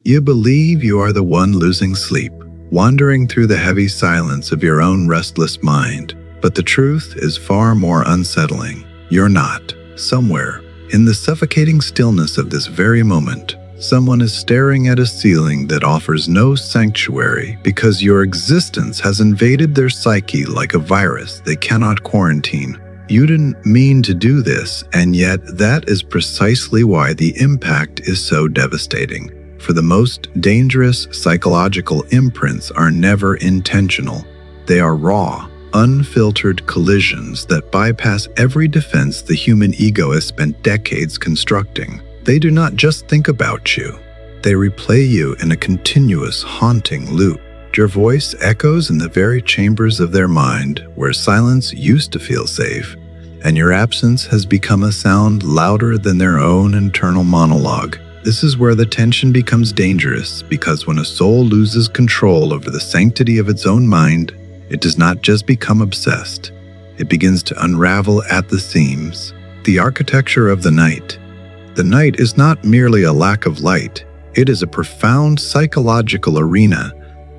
You believe you are the one losing sleep, wandering through the heavy silence of your own restless mind. But the truth is far more unsettling. You're not. Somewhere, in the suffocating stillness of this very moment, someone is staring at a ceiling that offers no sanctuary because your existence has invaded their psyche like a virus they cannot quarantine. You didn't mean to do this, and yet that is precisely why the impact is so devastating. For the most dangerous psychological imprints are never intentional. They are raw, unfiltered collisions that bypass every defense the human ego has spent decades constructing. They do not just think about you. They replay you in a continuous, haunting loop. Your voice echoes in the very chambers of their mind where silence used to feel safe, and your absence has become a sound louder than their own internal monologue. This is where the tension becomes dangerous, because when a soul loses control over the sanctity of its own mind, it does not just become obsessed. It begins to unravel at the seams. The architecture of the night. The night is not merely a lack of light. It is a profound psychological arena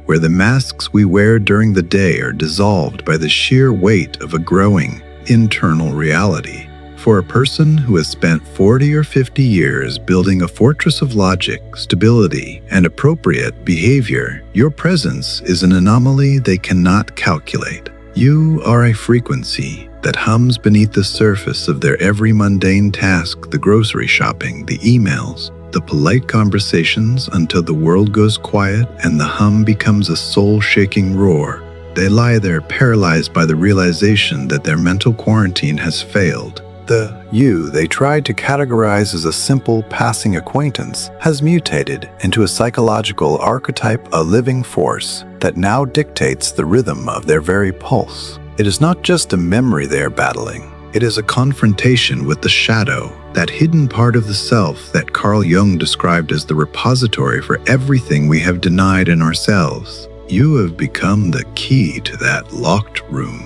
where the masks we wear during the day are dissolved by the sheer weight of a growing internal reality. For a person who has spent 40 or 50 years building a fortress of logic, stability, and appropriate behavior, your presence is an anomaly they cannot calculate. You are a frequency that hums beneath the surface of their every mundane task, the grocery shopping, the emails, the polite conversations, until the world goes quiet and the hum becomes a soul-shaking roar. They lie there paralyzed by the realization that their mental quarantine has failed. The you they tried to categorize as a simple passing acquaintance has mutated into a psychological archetype, a living force that now dictates the rhythm of their very pulse. It is not just a memory they are battling. It is a confrontation with the shadow, that hidden part of the self that Carl Jung described as the repository for everything we have denied in ourselves. You have become the key to that locked room.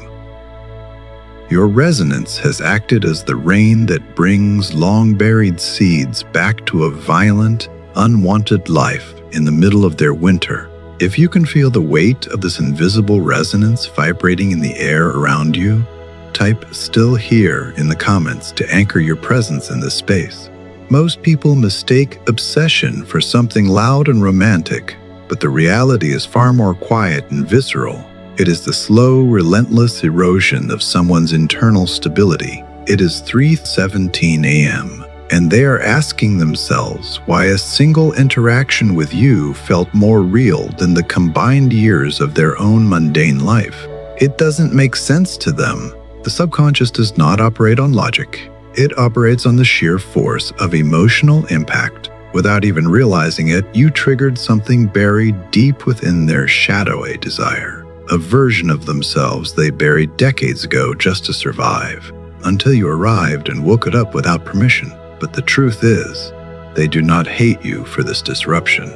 Your resonance has acted as the rain that brings long-buried seeds back to a violent, unwanted life in the middle of their winter. If you can feel the weight of this invisible resonance vibrating in the air around you, type "still here" in the comments to anchor your presence in this space. Most people mistake obsession for something loud and romantic, but the reality is far more quiet and visceral. It is the slow, relentless erosion of someone's internal stability. It is 3:17 a.m., and they are asking themselves why a single interaction with you felt more real than the combined years of their own mundane life. It doesn't make sense to them. The subconscious does not operate on logic. It operates on the sheer force of emotional impact. Without even realizing it, you triggered something buried deep within their shadow, a desire, a version of themselves they buried decades ago just to survive, until you arrived and woke it up without permission. But the truth is, they do not hate you for this disruption.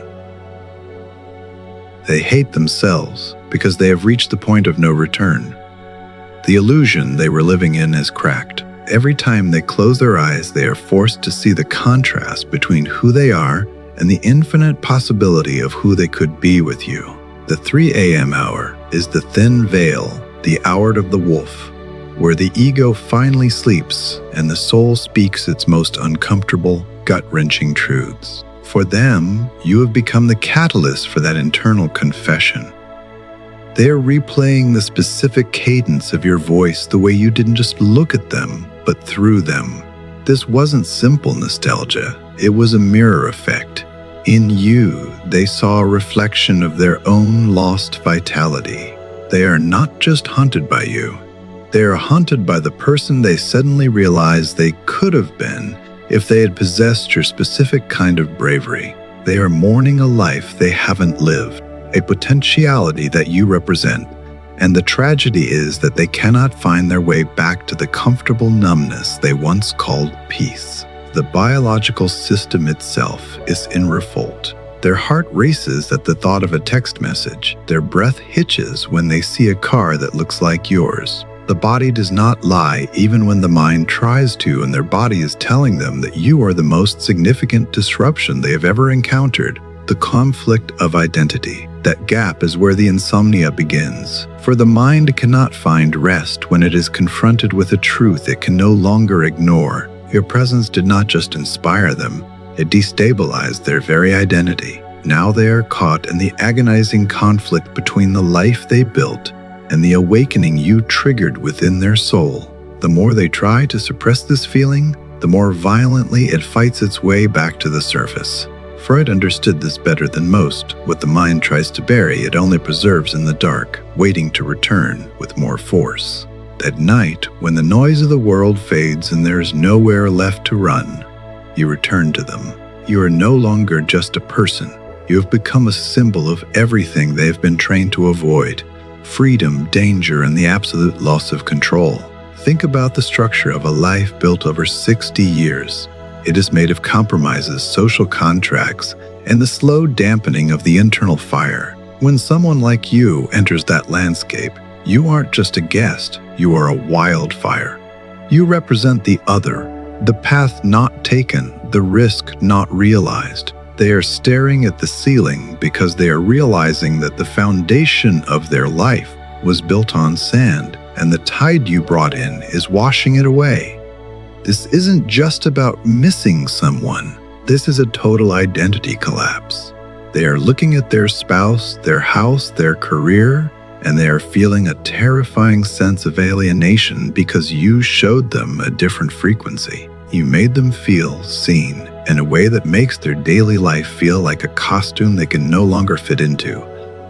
They hate themselves because they have reached the point of no return. The illusion they were living in is cracked. Every time they close their eyes, they are forced to see the contrast between who they are and the infinite possibility of who they could be with you. The 3 a.m. hour is the thin veil, the hour of the wolf, where the ego finally sleeps and the soul speaks its most uncomfortable, gut-wrenching truths. For them, you have become the catalyst for that internal confession. They are replaying the specific cadence of your voice the way you didn't just look at them, but through them. This wasn't simple nostalgia, it was a mirror effect. In you, they saw a reflection of their own lost vitality. They are not just haunted by you. They are haunted by the person they suddenly realized they could have been if they had possessed your specific kind of bravery. They are mourning a life they haven't lived, a potentiality that you represent, and the tragedy is that they cannot find their way back to the comfortable numbness they once called peace. The biological system itself is in revolt. Their heart races at the thought of a text message. Their breath hitches when they see a car that looks like yours. The body does not lie even when the mind tries to, and their body is telling them that you are the most significant disruption they have ever encountered. the conflict of identity. That gap is where the insomnia begins. For the mind cannot find rest when it is confronted with a truth it can no longer ignore. Your presence did not just inspire them, it destabilized their very identity. Now they are caught in the agonizing conflict between the life they built and the awakening you triggered within their soul. The more they try to suppress this feeling, the more violently it fights its way back to the surface. Freud understood this better than most. What the mind tries to bury, it only preserves in the dark, waiting to return with more force. At night, when the noise of the world fades and there is nowhere left to run, you return to them. You are no longer just a person. You have become a symbol of everything they have been trained to avoid: freedom, danger, and the absolute loss of control. Think about the structure of a life built over 60 years. It is made of compromises, social contracts, and the slow dampening of the internal fire. When someone like you enters that landscape, you aren't just a guest, you are a wildfire. You represent the other, the path not taken, the risk not realized. They are staring at the ceiling because they are realizing that the foundation of their life was built on sand, and the tide you brought in is washing it away. This isn't just about missing someone. This is a total identity collapse. They are looking at their spouse, their house, their career, and they are feeling a terrifying sense of alienation because you showed them a different frequency. You made them feel seen in a way that makes their daily life feel like a costume they can no longer fit into.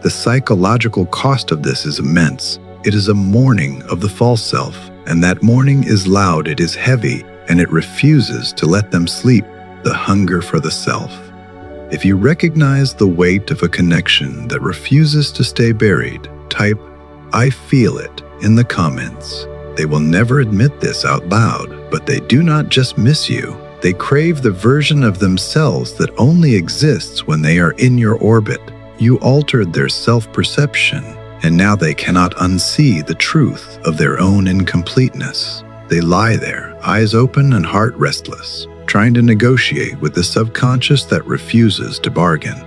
The psychological cost of this is immense. It is a mourning of the false self, and that mourning is loud, it is heavy, and it refuses to let them sleep. The hunger for the self. If you recognize the weight of a connection that refuses to stay buried, type "I feel it" in the comments. They will never admit this out loud, but they do not just miss you. They crave the version of themselves that only exists when they are in your orbit. You altered their self-perception, and now they cannot unsee the truth of their own incompleteness. They lie there, eyes open and heart restless, trying to negotiate with the subconscious that refuses to bargain.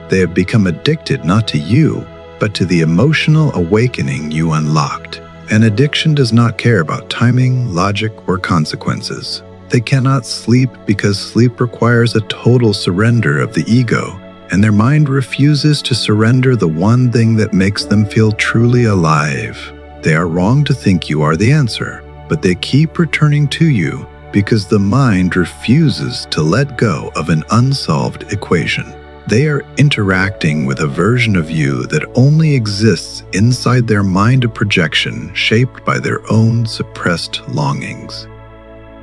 They have become addicted not to you, but to the emotional awakening you unlocked. An addiction does not care about timing, logic, or consequences. They cannot sleep because sleep requires a total surrender of the ego, and their mind refuses to surrender the one thing that makes them feel truly alive. They are wrong to think you are the answer, but they keep returning to you because the mind refuses to let go of an unsolved equation. They are interacting with a version of you that only exists inside their mind of projection, shaped by their own suppressed longings.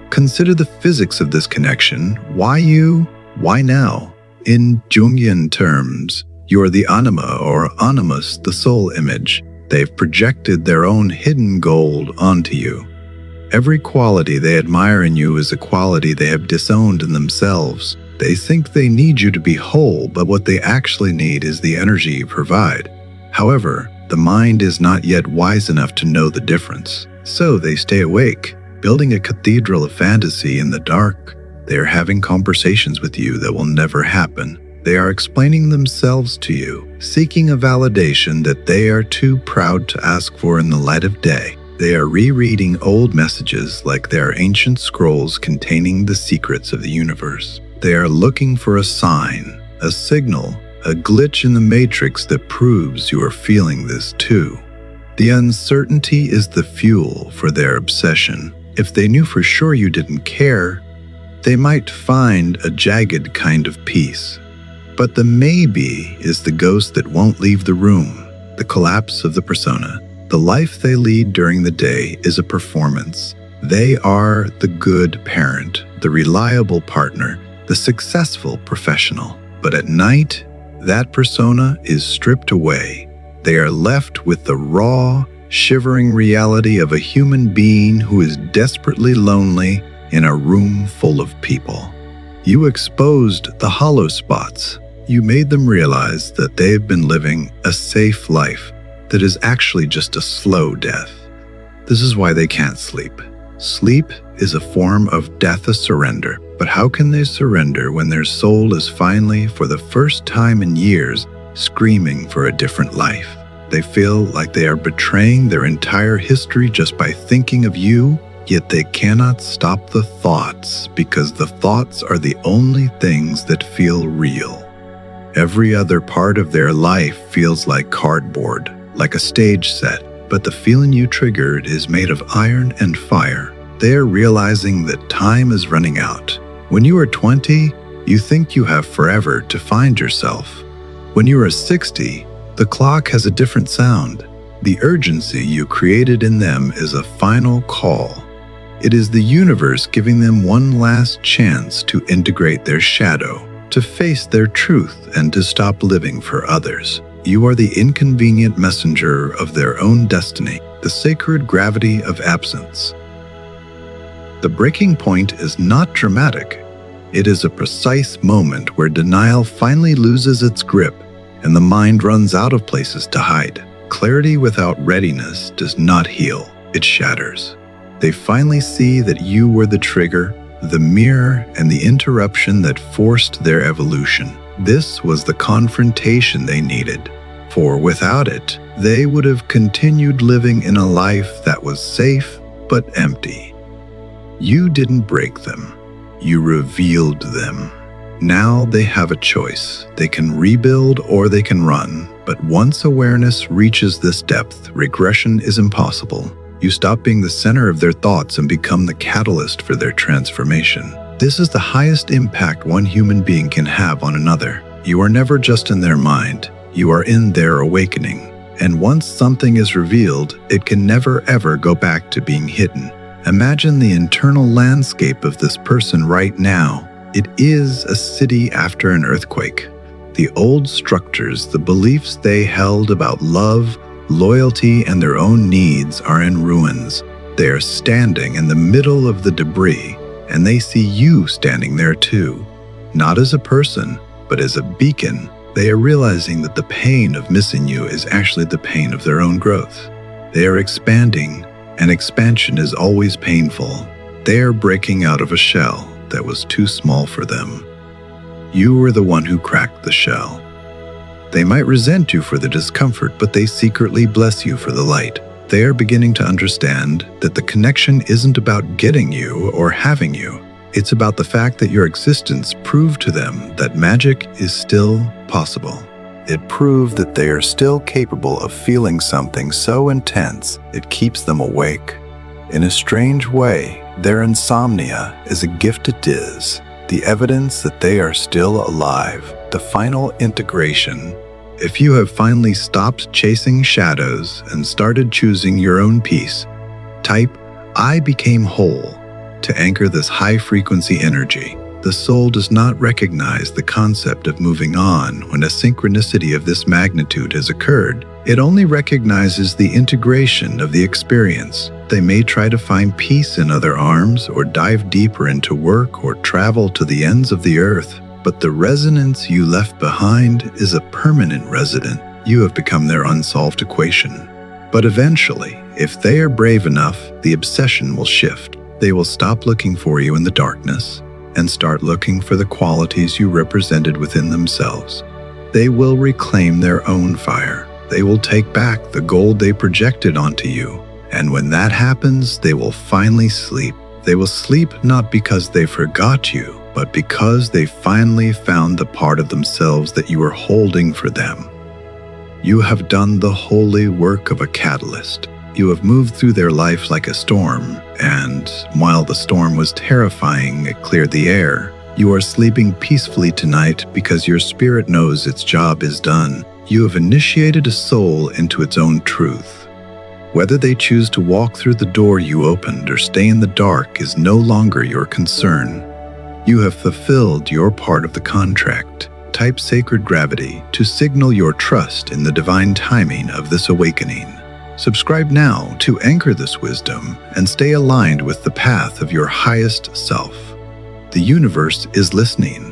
Consider the physics of this connection. Why you? Why now? In Jungian terms, you are the anima or animus, the soul image. They've projected their own hidden gold onto you. Every quality they admire in you is a quality they have disowned in themselves. They think they need you to be whole, but what they actually need is the energy you provide. However, the mind is not yet wise enough to know the difference. So they stay awake, building a cathedral of fantasy in the dark. They are having conversations with you that will never happen. They are explaining themselves to you, seeking a validation that they are too proud to ask for in the light of day. They are rereading old messages like they are ancient scrolls containing the secrets of the universe. They are looking for a sign, a signal, a glitch in the matrix that proves you are feeling this too. The uncertainty is the fuel for their obsession. If they knew for sure you didn't care, they might find a jagged kind of peace. But the maybe is the ghost that won't leave the room, the collapse of the persona. The life they lead during the day is a performance. They are the good parent, the reliable partner, the successful professional. But at night, that persona is stripped away. They are left with the raw, shivering reality of a human being who is desperately lonely in a room full of people. You exposed the hollow spots. You made them realize that they've been living a safe life that is actually just a slow death. This is why they can't sleep. Sleep is a form of death, a surrender. But how can they surrender when their soul is finally, for the first time in years, screaming for a different life? They feel like they are betraying their entire history just by thinking of you, yet they cannot stop the thoughts because the thoughts are the only things that feel real. Every other part of their life feels like cardboard, like a stage set, but the feeling you triggered is made of iron and fire. They are realizing that time is running out. When you are 20, you think you have forever to find yourself. When you are 60, the clock has a different sound. The urgency you created in them is a final call. It is the universe giving them one last chance to integrate their shadow, to face their truth, and to stop living for others. You are the inconvenient messenger of their own destiny, the sacred gravity of absence. The breaking point is not dramatic. It is a precise moment where denial finally loses its grip and the mind runs out of places to hide. Clarity without readiness does not heal, it shatters. They finally see that you were the trigger, the mirror, and the interruption that forced their evolution. This was the confrontation they needed, for without it, they would have continued living in a life that was safe but empty. You didn't break them. You revealed them. Now they have a choice. They can rebuild or they can run. But once awareness reaches this depth, regression is impossible. You stop being the center of their thoughts and become the catalyst for their transformation. This is the highest impact one human being can have on another. You are never just in their mind. You are in their awakening. And once something is revealed, it can never ever go back to being hidden. Imagine the internal landscape of this person right now. It is a city after an earthquake. The old structures, the beliefs they held about love, loyalty, and their own needs are in ruins. They are standing in the middle of the debris, and they see you standing there too. Not as a person, but as a beacon. They are realizing that the pain of missing you is actually the pain of their own growth. They are expanding, and expansion is always painful. They are breaking out of a shell that was too small for them. You were the one who cracked the shell. They might resent you for the discomfort, but they secretly bless you for the light. They are beginning to understand that the connection isn't about getting you or having you. It's about the fact that your existence proved to them that magic is still possible. It proved that they are still capable of feeling something so intense it keeps them awake. In a strange way, their insomnia is a gift it is, the evidence that they are still alive, the final integration. If you have finally stopped chasing shadows and started choosing your own peace, type "I became whole" to anchor this high-frequency energy. The soul does not recognize the concept of moving on when a synchronicity of this magnitude has occurred. It only recognizes the integration of the experience. They may try to find peace in other arms or dive deeper into work or travel to the ends of the earth. But the resonance you left behind is a permanent resident. You have become their unsolved equation. But eventually, if they are brave enough, the obsession will shift. They will stop looking for you in the darkness and start looking for the qualities you represented within themselves. They will reclaim their own fire. They will take back the gold they projected onto you. And when that happens, they will finally sleep. They will sleep not because they forgot you, but because they finally found the part of themselves that you were holding for them. You have done the holy work of a catalyst. You have moved through their life like a storm, and while the storm was terrifying, it cleared the air. You are sleeping peacefully tonight because your spirit knows its job is done. You have initiated a soul into its own truth. Whether they choose to walk through the door you opened or stay in the dark is no longer your concern. You have fulfilled your part of the contract. Type sacred gravity to signal your trust in the divine timing of this awakening. Subscribe now to anchor this wisdom and stay aligned with the path of your highest self. The universe is listening.